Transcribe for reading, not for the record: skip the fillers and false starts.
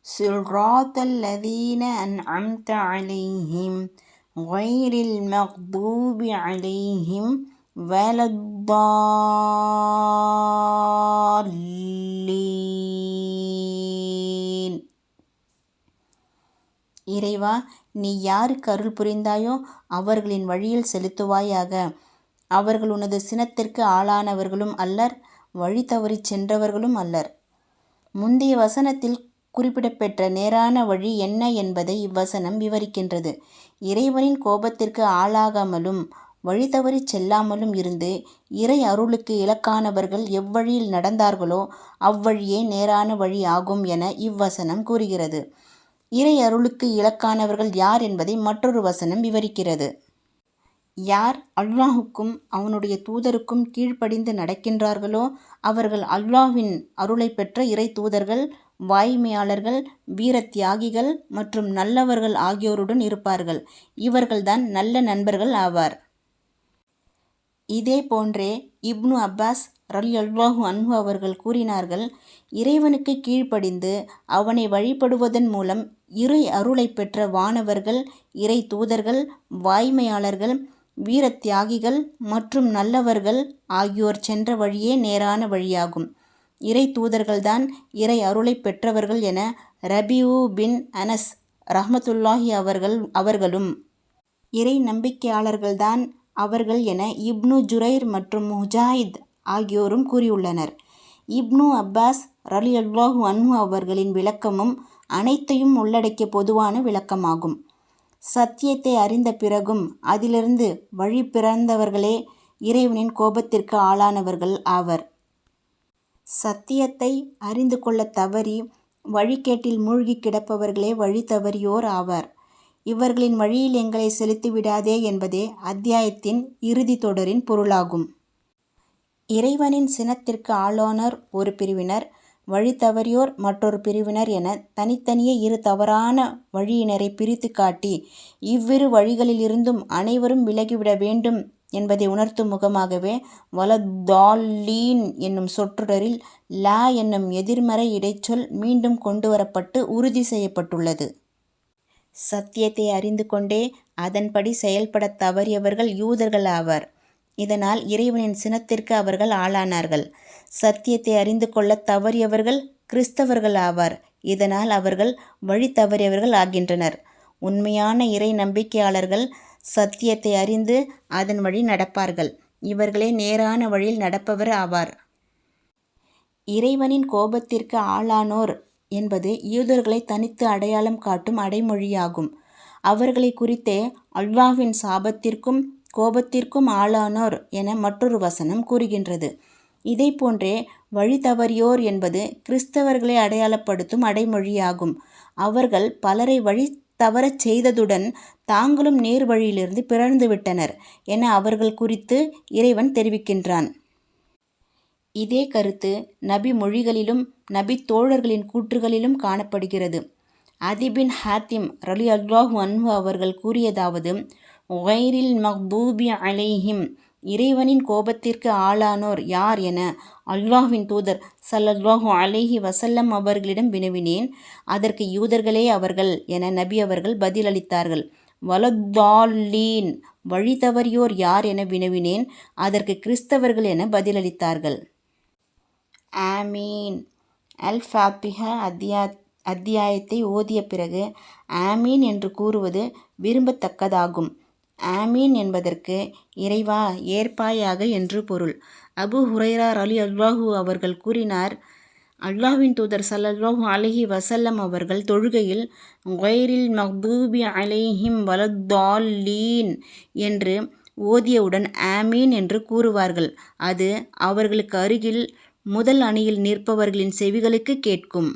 சிராத்தல் லதீன அன்அம்த அலைஹிம் கய்ரில் மக்தூபி அலைஹிம் வலத்தால்லீன். இறைவா, நீ யாருக்கு அருள் புரிந்தாயோ அவர்களின் வழியில் செலுத்துவாயாக. அவர்கள் உனது சினத்திற்கு ஆளானவர்களும் அல்லர், வழி தவறிச் சென்றவர்களும் அல்லர். முந்தைய வசனத்தில் குறிப்பிடப்பெற்ற நேரான வழி என்ன என்பதை இவ்வசனம் விவரிக்கின்றது. இறைவனின் கோபத்திற்கு ஆளாகாமலும் வழி தவறிச் செல்லாமலும் இருந்து இறை அருளுக்கு இலக்கானவர்கள் எவ்வழியில் நடந்தார்களோ அவ்வழியே நேரான வழி ஆகும் என இவ்வசனம் கூறுகிறது. இறை அருளுக்கு இலக்கானவர்கள் யார் என்பதை மற்றொரு வசனம் விவரிக்கிறது. யார் அல்லாஹுக்கும் அவனுடைய தூதருக்கும் கீழ்ப்படிந்து நடக்கின்றார்களோ அவர்கள் அல்லாஹ்வின் அருளை பெற்ற இறை தூதர்கள், வாய்மையாளர்கள், வீர தியாகிகள் மற்றும் நல்லவர்கள் ஆகியோருடன் இருப்பார்கள். இவர்கள்தான் நல்ல நண்பர்கள் ஆவார். இதே போன்றே இப்னு அப்பாஸ் ரலியல்லாஹு அன்ஹு அவர்கள் கூறினார்கள், இறைவனுக்கு கீழ்ப்படிந்து அவனை வழிபடுவதன் மூலம் இறை அருளை பெற்ற வானவர்கள், இறை தூதர்கள், வாய்மையாளர்கள், வீர தியாகிகள் மற்றும் நல்லவர்கள் ஆகியோர் சென்ற வழியே நேரான வழியாகும். இறை தூதர்கள்தான் இறை அருளை பெற்றவர்கள் என ரபியூ பின் அனஸ் ரஹ்மத்துல்லாஹி அவர்களும், இறை நம்பிக்கையாளர்கள்தான் அவர்கள் என இப்னு ஜுரைர் மற்றும் முஜாஹித் ஆகியோரும் கூறியுள்ளனர். இப்னு அப்பாஸ் ரலியல்லாஹு அன்ஹு அவர்களின் விளக்கமும் அனைத்தையும் உள்ளடக்கிய பொதுவான விளக்கமாகும். சத்தியத்தை அறிந்த பிறகும் அதிலிருந்து வழி பிறந்தவர்களே இறைவனின் கோபத்திற்கு ஆளானவர்கள் ஆவர். சத்தியத்தை அறிந்து கொள்ள தவறி வழிகேட்டில் மூழ்கி கிடப்பவர்களே வழி தவறியோர் ஆவார். இவர்களின் வழியில் எங்களை செலுத்திவிடாதே என்பதே அத்தியாயத்தின் இறுதி தொடரின் பொருளாகும். இறைவனின் சினத்திற்கு ஆளானோர் ஒரு பிரிவினர், வழி தவறியோர் மற்றொரு பிரிவினர் என தனித்தனியே இரு தவறான வழியினரை பிரித்து காட்டி இவ்விரு வழிகளிலிருந்தும் அனைவரும் விலகிவிட வேண்டும் என்பதை உணர்த்தும் முகமாகவே வலத்தால்லீன் என்னும் சொற்றொடரில் லா என்னும் எதிர்மறை இடைச்சொல் மீண்டும் கொண்டு வரப்பட்டு உறுதி செய்யப்பட்டுள்ளது. சத்தியத்தை அறிந்து கொண்டே அதன்படி செயல்படத் தவறியவர்கள் யூதர்கள் ஆவர். இதனால் இறைவனின் சினத்திற்கு அவர்கள் ஆளானார்கள். சத்தியத்தை அறிந்து கொள்ளத் தவறியவர்கள் கிறிஸ்தவர்கள் ஆவார். இதனால் அவர்கள் வழி தவறியவர்கள் ஆகின்றனர். உண்மையான இறை நம்பிக்கையாளர்கள் சத்தியத்தை அறிந்து அதன் வழி நடப்பார்கள். இவர்களே நேரான வழியில் நடப்பவர் ஆவார். இறைவனின் கோபத்திற்கு ஆளானோர் என்பது யூதர்களை தனித்து அடையாளம் காட்டும் அடைமொழியாகும். அவர்களை குறித்தே அல்லாஹ்வின் சாபத்திற்கும் கோபத்திற்கும் ஆளானோர் என மற்றொரு வசனம் கூறுகின்றது. இதை போன்றே வழி தவறியோர் என்பது கிறிஸ்தவர்களை அடையாளப்படுத்தும் அடைமொழியாகும். அவர்கள் பலரை வழி தவறச் செய்ததுடன் தாங்களும் நேர் வழியிலிருந்து பிறழ்ந்துவிட்டனர் என அவர்கள் குறித்து இறைவன் தெரிவிக்கின்றான். இதே கருத்து நபி மொழிகளிலும் நபி தோழர்களின் கூற்றுகளிலும் காணப்படுகிறது. அதி பின் ஹாத்திம் ரலியல்லாஹு அன்ஹு அவர்கள் கூறியதாவது, கய்ரில் மக்தூபி அலைஹிம், இறைவனின் கோபத்திற்கு ஆளானோர் யார் என அல்லாஹ்வின் தூதர் ஸல்லல்லாஹு அலைஹி வஸல்லம் அவர்களிடம் வினவினேன். அதற்கு யூதர்களே அவர்கள் என நபி அவர்கள் பதிலளித்தார்கள். வலத்தால்லீன், வழி தவறியோர் யார் என வினவினேன். அதற்கு கிறிஸ்தவர்கள் என பதிலளித்தார்கள். ஆமீன். அல் ஃபாத்திஹா அத்தியாயத்தை ஓதிய பிறகு ஆமீன் என்று கூறுவது விரும்பத்தக்கதாகும். ஆமீன் என்பதற்கு இறைவா ஏற்பாயாக என்று பொருள். அபு ஹுரைரா ரலியல்லாஹு அவர்கள் கூறினார், அல்லாஹ்வின் தூதர் ஸல்லல்லாஹு அலைஹி வஸல்லம் அவர்கள் தொழுகையில் கய்ரில் மக்தூபி அலைஹிம் வலத்தால்லீன் என்று ஓதியவுடன் ஆமீன் என்று கூறுவார்கள். அது அவர்களுக்கு அருகில் முதல் அணியில் நிற்பவர்களின் செவிகளுக்கு கேட்கும்.